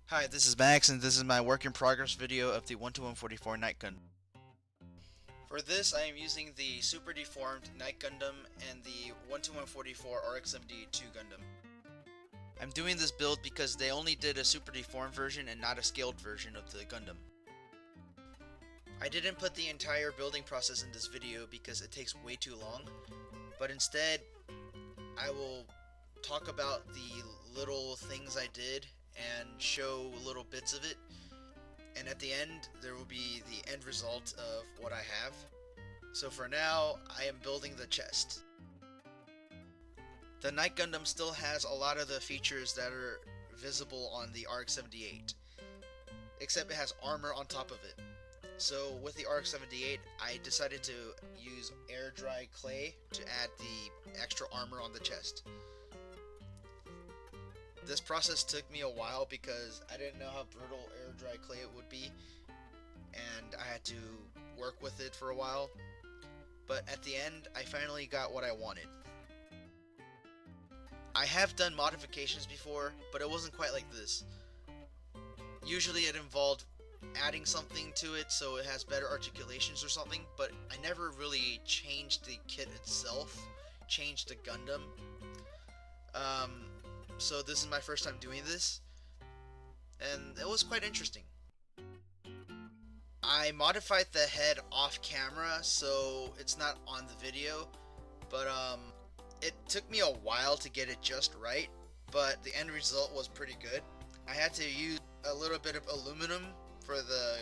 Hi, this is Max, and this is my work in progress video of the 1-144 Night Gundam. For this, I am using the Super Deformed Night Gundam and the 1-144 RX-72 Gundam. I'm doing this build because they only did a Super Deformed version and not a scaled version of the Gundam. I didn't put the entire building process in this video because it takes way too long, but instead, I will talk about the little things I did and show little bits of it, and at the end there will be the end result of what I have. So for now, I am building the chest. The Night Gundam still has a lot of the features that are visible on the RX-78, except it has armor on top of it. So with the RX-78, I decided to use air dry clay to add the extra armor on the chest. This process took me a while because I didn't know how brittle air dry clay it would be, and I had to work with it for a while. But at the end, I finally got what I wanted. I have done modifications before, but it wasn't quite like this. Usually it involved adding something to it so it has better articulations or something, but I never really changed the kit itself, changed the Gundam. So this is my first time doing this, and it was quite interesting. I modified the head off camera so it's not on the video, but it took me a while to get it just right, but the end result was pretty good. I had to use a little bit of aluminum for the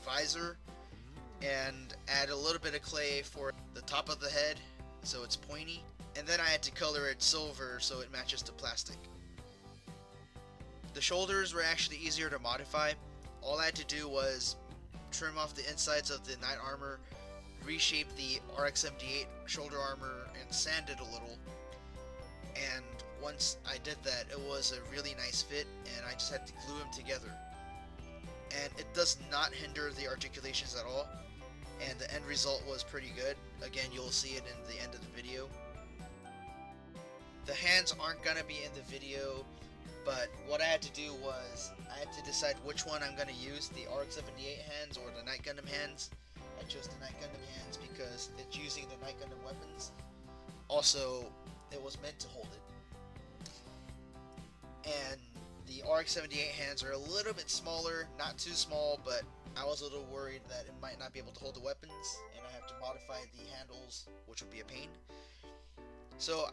visor and add a little bit of clay for the top of the head so it's pointy, and then I had to color it silver so it matches the plastic. The shoulders were actually easier to modify. All I had to do was trim off the insides of the Knight armor, reshape the RX-78 shoulder armor, and sand it a little. And once I did that, it was a really nice fit, and I just had to glue them together. And it does not hinder the articulations at all, and the end result was pretty good. Again, you'll see it in the end of the video. The hands aren't gonna be in the video, but what I had to do was I had to decide which one I'm going to use, the RX-78 hands or the Night Gundam hands. I chose the Night Gundam hands because it's using the Night Gundam weapons. Also, it was meant to hold it. And the RX-78 hands are a little bit smaller, not too small, but I was a little worried that it might not be able to hold the weapons, and I have to modify the handles, which would be a pain. So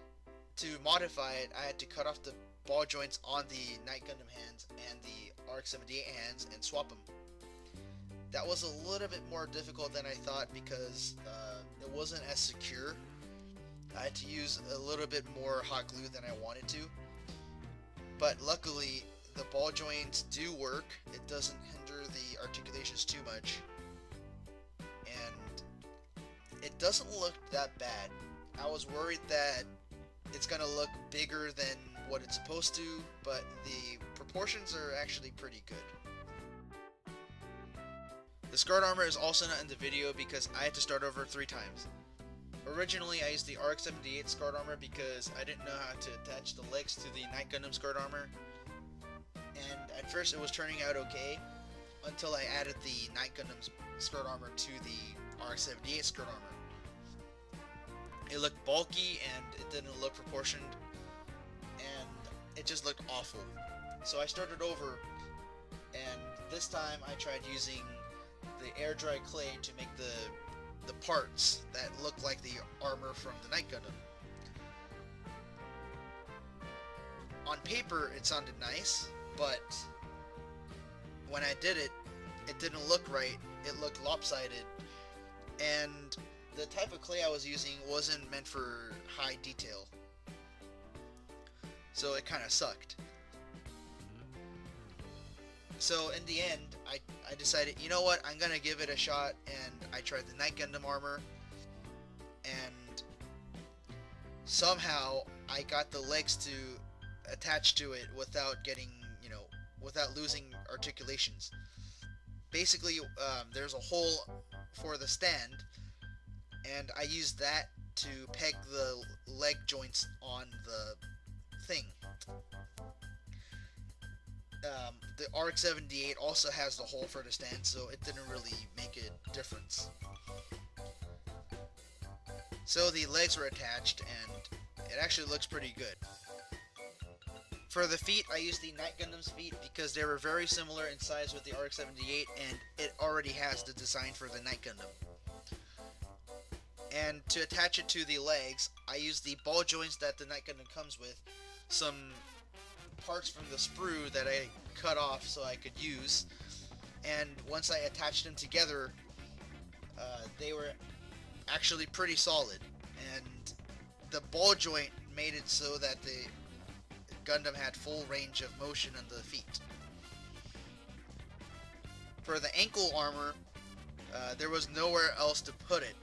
to modify it, I had to cut off the ball joints on the Night Gundam hands and the RX-78 hands and swap them. That was a little bit more difficult than I thought because it wasn't as secure. I had to use a little bit more hot glue than I wanted to, but luckily the ball joints do work. It doesn't hinder the articulations too much, and it doesn't look that bad. I was worried that it's gonna look bigger than what it's supposed to, but the proportions are actually pretty good. The skirt armor is also not in the video because I had to start over 3 times. Originally I used the RX-78 skirt armor because I didn't know how to attach the legs to the Night Gundam skirt armor, and at first it was turning out okay until I added the Night Gundam skirt armor to the RX-78 skirt armor. It looked bulky and it didn't look proportioned, and it just looked awful. So I started over, and this time I tried using the air dry clay to make the parts that look like the armor from the Night Gundam. On paper it sounded nice, but when I did it, it didn't look right. It looked lopsided, and the type of clay I was using wasn't meant for high detail, so it kind of sucked. So in the end, I decided, you know what, I'm gonna give it a shot, and I tried the Night Gundam armor, and somehow I got the legs to attach to it without getting, without losing articulations. Basically, there's a hole for the stand, and I used that to peg the leg joints on the thing. The RX-78 also has the hole for the stand, so it didn't really make a difference. So the legs were attached, and it actually looks pretty good. For the feet, I used the Night Gundam's feet because they were very similar in size with the RX-78, and it already has the design for the Night Gundam. And to attach it to the legs, I used the ball joints that the Night Gundam comes with, some parts from the sprue that I cut off so I could use, and once I attached them together, they were actually pretty solid, and the ball joint made it so that the Gundam had full range of motion on the feet. For the ankle armor, there was nowhere else to put it,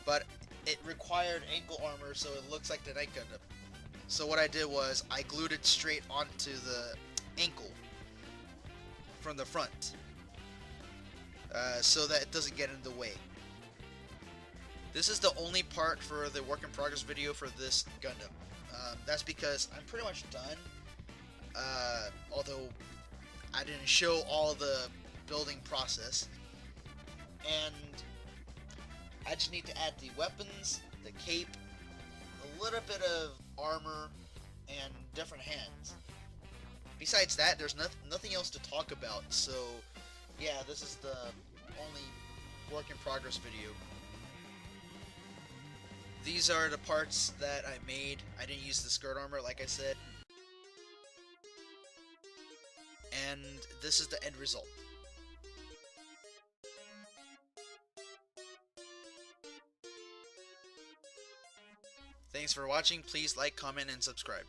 but it required ankle armor so it looks like the Night Gundam. So what I did was I glued it straight onto the ankle from the front, so that it doesn't get in the way. This is the only part for the work in progress video for this Gundam. That's because I'm pretty much done, although I didn't show all the building process, and I just need to add the weapons, the cape, a little bit of armor, and different hands. Besides that, there's nothing else to talk about, so yeah, this is the only work in progress video. These are the parts that I made. I didn't use the skirt armor, like I said. And this is the end result. Thanks for watching. Please like, comment, and subscribe.